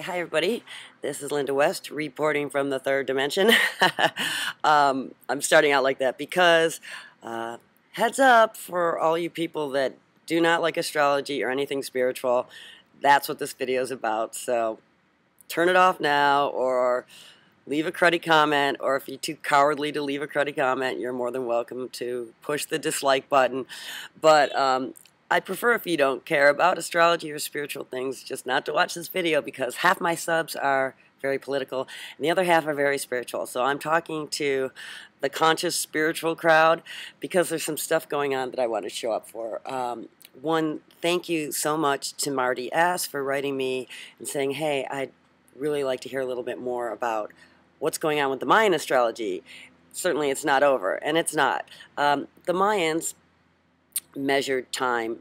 Hi everybody. This is Linda West reporting from the third dimension. I'm starting out like that because heads up for all you people that do not like astrology or anything spiritual. That's what this video is about. So turn it off now or leave a cruddy comment, or if you're too cowardly to leave a cruddy comment, you're more than welcome to push the dislike button. But I prefer, if you don't care about astrology or spiritual things, just not to watch this video, because half my subs are very political and the other half are very spiritual. So I'm talking to the conscious spiritual crowd because there's some stuff going on that I want to show up for. One, thank you so much to Marty S. for writing me and saying, hey, I'd really like to hear a little bit more about what's going on with the Mayan astrology. Certainly it's not over, and it's not. The Mayans measured time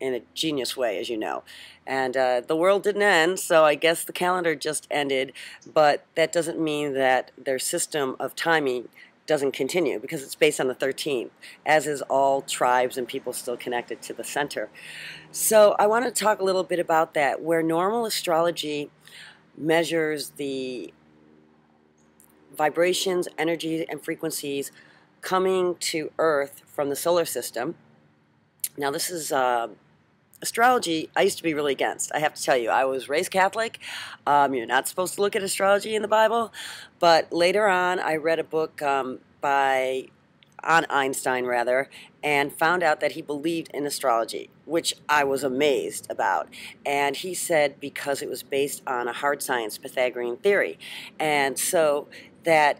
in a genius way, as you know. And the world didn't end, so I guess the calendar just ended, but that doesn't mean that their system of timing doesn't continue, because it's based on the 13th, as is all tribes and people still connected to the center. So I want to talk a little bit about that, where normal astrology measures the vibrations, energy, and frequencies coming to Earth from the solar system. Now this is astrology I used to be really against. I have to tell you, I was raised Catholic. You're not supposed to look at astrology in the Bible, but later on I read a book on Einstein rather, and found out that he believed in astrology, which I was amazed about. And he said because it was based on a hard science Pythagorean theory, and so that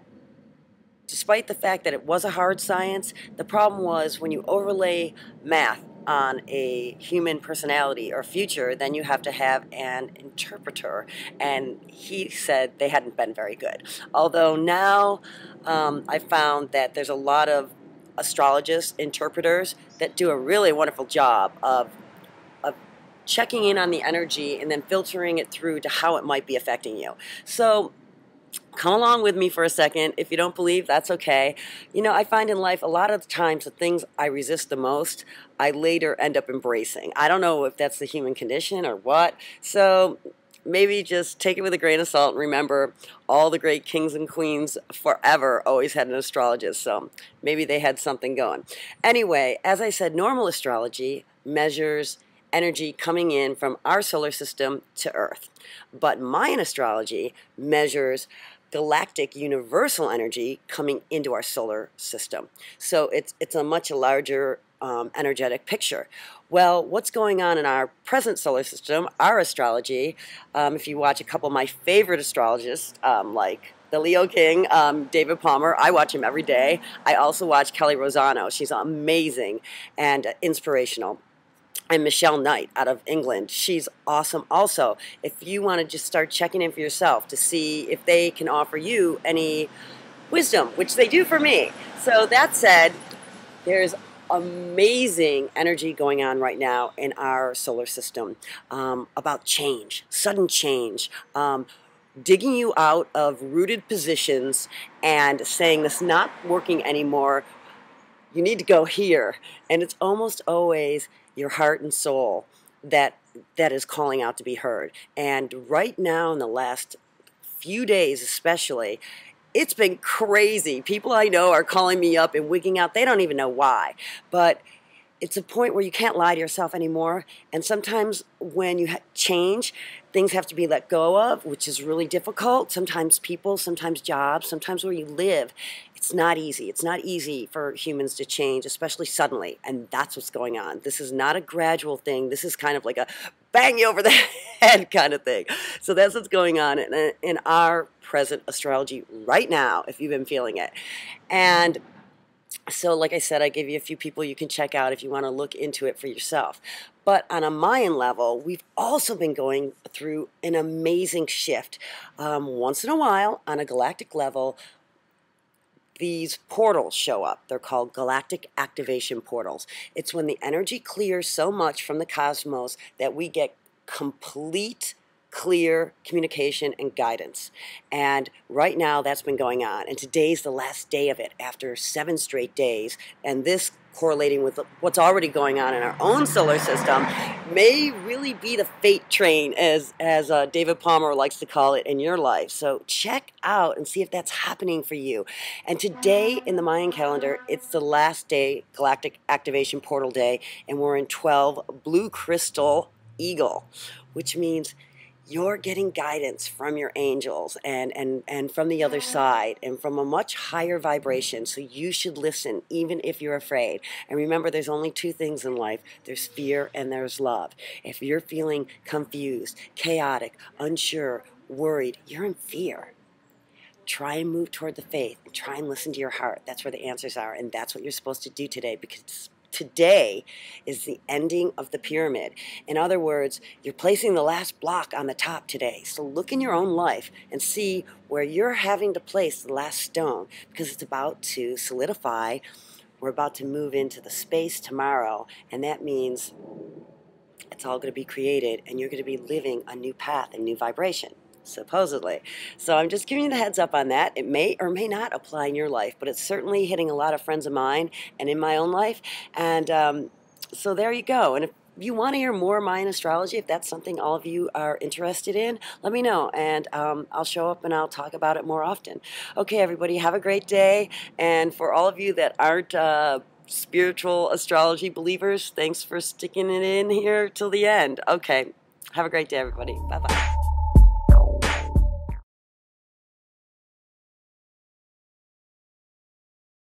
despite the fact that it was a hard science, the problem was when you overlay math on a human personality or future, then you have to have an interpreter. And he said they hadn't been very good. Although now I found that there's a lot of astrologists, interpreters, that do a really wonderful job of checking in on the energy and then filtering it through to how it might be affecting you. So come along with me for a second. If you don't believe, that's okay. You know, I find in life a lot of the times the things I resist the most, I later end up embracing. I don't know if that's the human condition or what. So maybe just take it with a grain of salt and remember all the great kings and queens forever always had an astrologist. So maybe they had something going. Anyway, as I said, normal astrology measures energy coming in from our solar system to Earth. But Mayan astrology measures galactic universal energy coming into our solar system. So it's a much larger energetic picture. Well, what's going on in our present solar system, our astrology, if you watch a couple of my favorite astrologists, like the Leo King, David Palmer, I watch him every day. I also watch Kelly Rosano. She's amazing and inspirational. And Michelle Knight out of England. She's awesome also. If you want to just start checking in for yourself to see if they can offer you any wisdom, which they do for me. So that said, there's amazing energy going on right now in our solar system about change, sudden change, digging you out of rooted positions and saying this is not working anymore. You need to go here. And it's almost always your heart and soul that is calling out to be heard. And right now, in the last few days especially, it's been crazy. People I know are calling me up and wigging out. They don't even know why. But it's a point where you can't lie to yourself anymore. And sometimes when you change, things have to be let go of, which is really difficult. Sometimes people, sometimes jobs, sometimes where you live. It's not easy. It's not easy for humans to change, especially suddenly. And that's what's going on. This is not a gradual thing. This is kind of like a bang you over the head kind of thing. So that's what's going on in our present astrology right now, if you've been feeling it. And so, like I said, I gave you a few people you can check out if you want to look into it for yourself. But on a Mayan level, we've also been going through an amazing shift. Once in a while, on a galactic level, these portals show up. They're called Galactic Activation portals. It's when the energy clears so much from the cosmos that we get complete clear communication and guidance. And right now that's been going on. And today's the last day of it after 7 straight days. And this correlating with what's already going on in our own solar system, may really be the fate train, as David Palmer likes to call it, in your life. So check out and see if that's happening for you. And today in the Mayan calendar, it's the last day, Galactic Activation Portal Day, and we're in 12 Blue Crystal Eagle, which means you're getting guidance from your angels and from the other side and from a much higher vibration. So you should listen even if you're afraid. And remember, there's only two things in life. There's fear and there's love. If you're feeling confused, chaotic, unsure, worried, you're in fear. Try and move toward the faith and try and listen to your heart. That's where the answers are, and that's what you're supposed to do today, because today is the ending of the pyramid. In other words, you're placing the last block on the top today. So look in your own life and see where you're having to place the last stone, because it's about to solidify. We're about to move into the space tomorrow, and that means it's all going to be created, and you're going to be living a new path and new vibration, supposedly. So I'm just giving you the heads up on that. It may or may not apply in your life, but it's certainly hitting a lot of friends of mine and in my own life. And so there you go. And if you want to hear more Mayan astrology, if that's something all of you are interested in, let me know, and I'll show up and I'll talk about it more often. Okay, everybody, have a great day. And for all of you that aren't spiritual astrology believers, thanks for sticking it in here till the end. Okay, have a great day, everybody. Bye-bye.